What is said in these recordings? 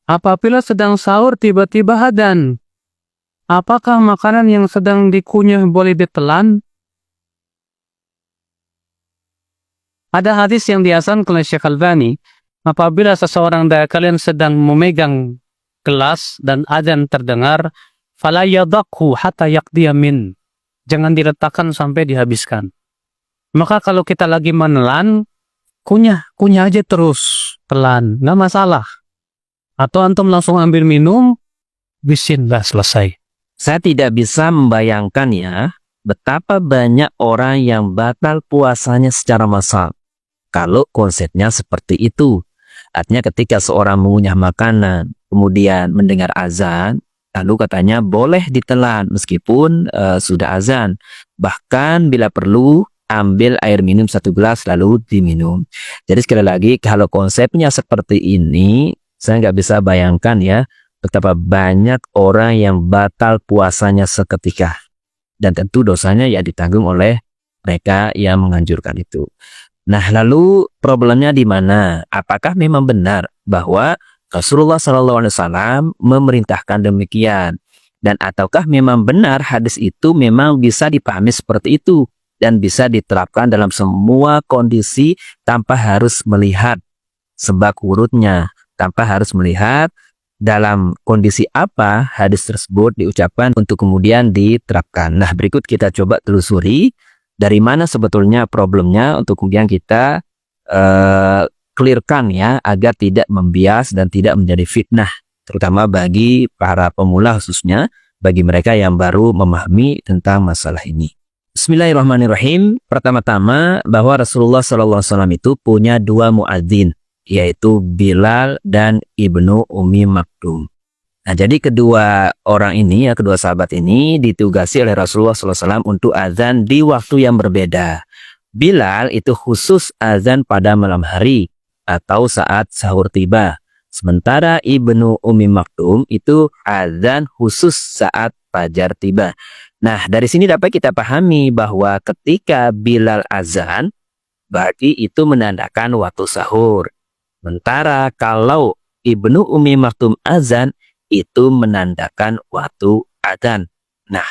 Apabila sedang sahur tiba-tiba adzan, apakah makanan yang sedang dikunyah boleh ditelan? Ada hadis yang dihasankan oleh Syekh Albani, apabila seseorang dari kalian sedang memegang gelas dan adzan terdengar, fala yadakhu hatta yaqdiya min. Jangan diletakkan sampai dihabiskan. Maka kalau kita lagi menelan, kunyah aja terus, telan, nggak masalah. Atau antum langsung ambil minum, bismillah, selesai. Saya tidak bisa membayangkan ya, betapa banyak orang yang batal puasanya secara massal kalau konsepnya seperti itu. Artinya ketika seorang mengunyah makanan, kemudian mendengar azan, lalu katanya boleh ditelan meskipun sudah azan. Bahkan bila perlu, ambil air minum 1 gelas lalu diminum. Jadi sekali lagi, kalau konsepnya seperti ini, saya nggak bisa bayangkan ya, betapa banyak orang yang batal puasanya seketika. Dan tentu dosanya ya ditanggung oleh mereka yang menganjurkan itu. Nah, lalu problemnya di mana? Apakah memang benar bahwa Rasulullah SAW memerintahkan demikian? Dan ataukah memang benar hadis itu memang bisa dipahami seperti itu dan bisa diterapkan dalam semua kondisi tanpa harus melihat sebab urutnya, tanpa harus melihat dalam kondisi apa hadis tersebut diucapkan untuk kemudian diterapkan. Nah, berikut kita coba telusuri dari mana sebetulnya problemnya untuk kemudian kita clearkan ya, agar tidak membias dan tidak menjadi fitnah, terutama bagi para pemula, khususnya bagi mereka yang baru memahami tentang masalah ini. Bismillahirrahmanirrahim. Pertama-tama bahwa Rasulullah SAW itu punya 2 muadzin, yaitu Bilal dan Ibnu Ummi Maktum. Nah, jadi kedua orang ini ya, kedua sahabat ini ditugasi oleh Rasulullah SAW untuk azan di waktu yang berbeda. Bilal itu khusus azan pada malam hari atau saat sahur tiba. Sementara Ibnu Ummi Maktum itu azan khusus saat fajar tiba. Nah, dari sini dapat kita pahami bahwa ketika Bilal azan, berarti itu menandakan waktu sahur. Sementara kalau Ibnu Ummi Maktum azan, itu menandakan waktu adzan. Nah,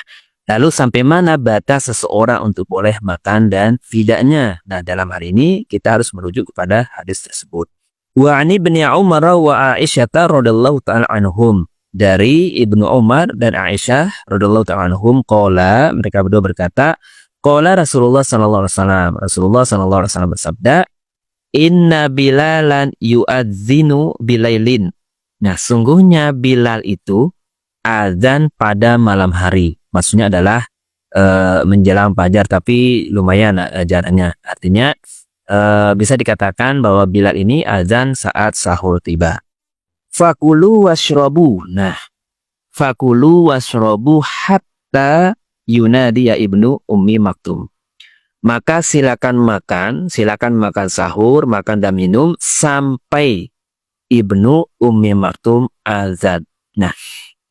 lalu sampai mana batas seseorang untuk boleh makan dan tidaknya? Nah, dalam hal ini kita harus merujuk kepada hadis tersebut. Wa ani bin Umar wa Aisyah radhiyallahu ta'ala anhum. Dari Ibnu Umar dan Aisyah radhiyallahu ta'ala anhum qala, mereka berdua berkata, qala Rasulullah sallallahu alaihi wasallam. Rasulullah sallallahu alaihi wasallam bersabda, "Inna Bilalan yu'adzinu bilailin." Nah, sungguhnya Bilal itu azan pada malam hari. Maksudnya adalah menjelang fajar, tapi lumayan jaraknya. Artinya bisa dikatakan bahwa Bilal ini azan saat sahur tiba. Fakulu washrobu. Nah, fakulu washrobu hatta yunadi ya Ibnu Ummi Maktum. Maka silakan makan sahur, makan dan minum sampai Ibnu Ummi Maktum azan. Nah,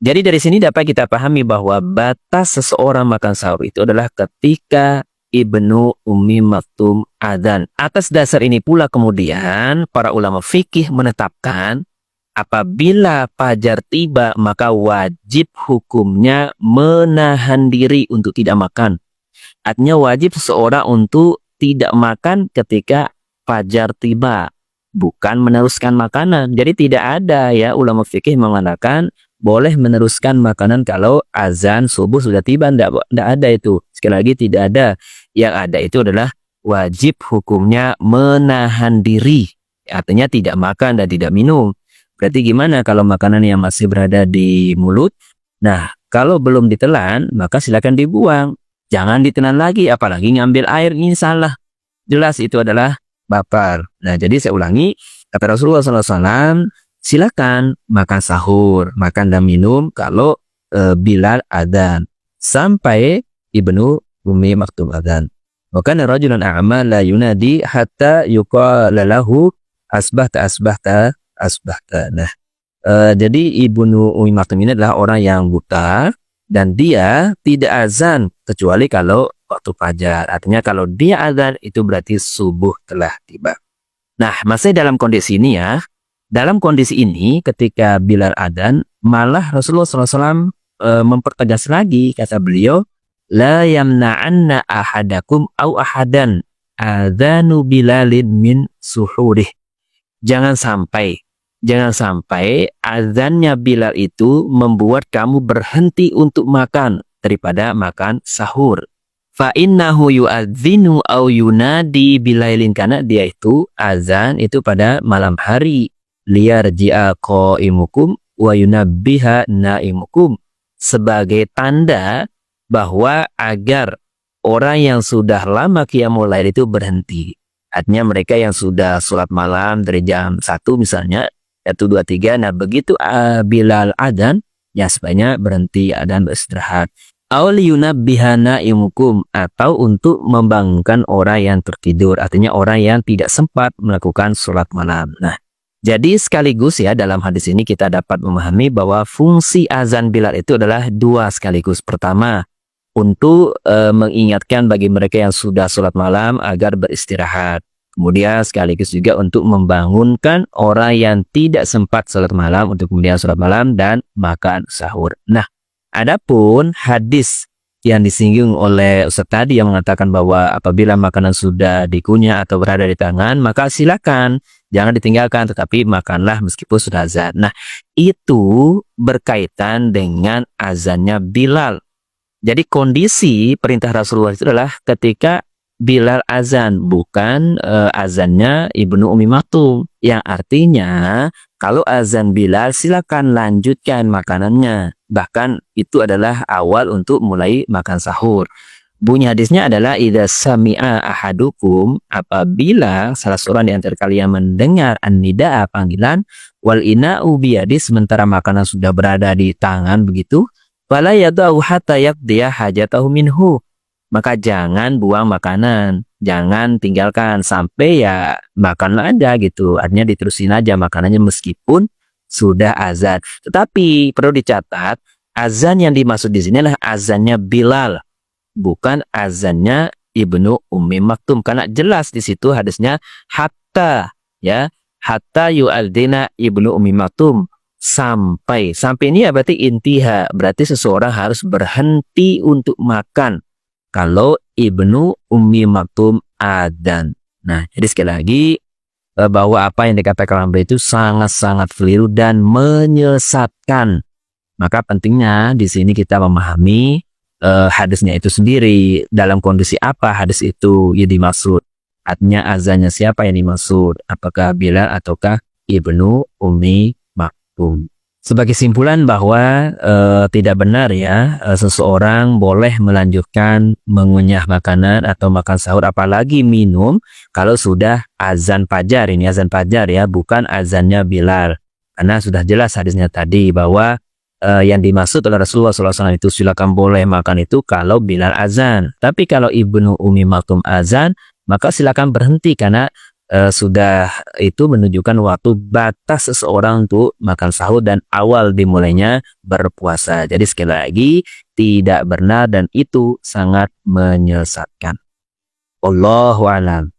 jadi dari sini dapat kita pahami bahwa batas seseorang makan sahur itu adalah ketika Ibnu Ummi Maktum azan. Atas dasar ini pula kemudian para ulama fikih menetapkan apabila fajar tiba maka wajib hukumnya menahan diri untuk tidak makan. Artinya wajib seseorang untuk tidak makan ketika fajar tiba, bukan meneruskan makanan. Jadi tidak ada ya ulama fikih mengatakan boleh meneruskan makanan kalau azan subuh sudah tiba. Tidak ada itu. Sekali lagi tidak ada. Yang ada itu adalah wajib hukumnya menahan diri. Artinya tidak makan dan tidak minum. Berarti gimana kalau makanan yang masih berada di mulut? Nah, kalau belum ditelan maka silakan dibuang. Jangan ditelan lagi, apalagi ngambil air, ini salah. Jelas itu adalah batal. Nah, jadi saya ulangi, kata Rasulullah SAW, silakan makan sahur, makan dan minum kalau Bilal adzan sampai Ibnu Ummi Maktum adzan. Wa kana rajulan a'ma la yunadi hatta yuqala lahu asbahta. Nah, jadi Ibnu Ummi Maktum ini adalah orang yang buta dan dia tidak azan kecuali kalau waktu fajar. Artinya kalau dia azan itu berarti subuh telah tiba. Nah, masih dalam kondisi ini ya, Dalam kondisi ini ketika Bilal adzan, malah Rasulullah SAW mempertegas lagi, kata beliau, la yamna'anna ahadakum au ahadan adzanu Bilalin min suhurih. Jangan sampai azannya Bilal itu membuat kamu berhenti untuk makan daripada makan sahur. Fa innahu yu'adzinu au yunadi bilailin, karena dia itu azan itu pada malam hari. Liyarji'a qa'imukum wa yunabbiha naimukum, sebagai tanda bahwa agar orang yang sudah lama qiyamul lail itu berhenti. Artinya mereka yang sudah sholat malam dari jam 1 misalnya, 1, 2, 3, nah begitu Bilal adzan, ya sebaiknya berhenti dan beristirahat. Aul yunabbiha naimukum, atau untuk membangunkan orang yang tertidur, artinya orang yang tidak sempat melakukan sholat malam. Nah, jadi sekaligus ya dalam hadis ini kita dapat memahami bahwa fungsi azan Bilal itu adalah dua sekaligus. Pertama, untuk mengingatkan bagi mereka yang sudah sholat malam agar beristirahat. Kemudian sekaligus juga untuk membangunkan orang yang tidak sempat sholat malam untuk kemudian sholat malam dan makan sahur. Nah, adapun hadis yang disinggung oleh Ustaz tadi yang mengatakan bahwa apabila makanan sudah dikunyah atau berada di tangan, maka silakan jangan ditinggalkan, tetapi makanlah meskipun sudah azan. Nah, itu berkaitan dengan azannya Bilal. Jadi kondisi perintah Rasulullah itu adalah ketika Bilal azan, bukan azannya Ibnu Ummi Maktum. Yang artinya kalau azan Bilal silakan lanjutkan makanannya. Bahkan itu adalah awal untuk mulai makan sahur. Bunyi hadisnya adalah idza sami'a ahadukum, apabila salah seorang di antara kalian mendengar an-nidaa, panggilan, wal ina'u biyadi, sementara makanan sudah berada di tangan begitu, fala yada'u hatta yaqdiya hajatahu minhu, maka jangan buang makanan, jangan tinggalkan sampai ya makan aja gitu. Artinya diterusin aja makanannya meskipun sudah azan. Tetapi perlu dicatat, azan yang dimaksud di sini adalah azannya Bilal, bukan azannya Ibnu Ummi Maktum, karena jelas di situ hadisnya hatta, ya, hatta yu'adzina Ibnu Ummi Maktum, sampai ini ya berarti intiha, berarti seseorang harus berhenti untuk makan kalau Ibnu Ummi Maktum adzan. Nah, jadi sekali lagi bahwa apa yang dikatakan beliau itu sangat-sangat keliru dan menyesatkan. Maka pentingnya di sini kita memahami hadisnya itu sendiri, dalam kondisi apa hadis itu yang dimaksud. Artinya azannya siapa yang dimaksud, apakah Bilal ataukah Ibnu Ummi Maktum. Sebagai simpulan bahwa tidak benar ya seseorang boleh melanjutkan mengunyah makanan atau makan sahur apalagi minum kalau sudah azan fajar. Ini azan fajar ya, bukan azannya Bilal. Karena sudah jelas hadisnya tadi bahwa yang dimaksud oleh Rasulullah SAW itu silakan boleh makan itu kalau Bilal azan. Tapi kalau Ibnu Ummi Maktum azan, maka silakan berhenti karena sudah itu menunjukkan waktu batas seseorang untuk makan sahur dan awal dimulainya berpuasa. Jadi sekali lagi tidak benar dan itu sangat menyesatkan. Wallahu a'lam.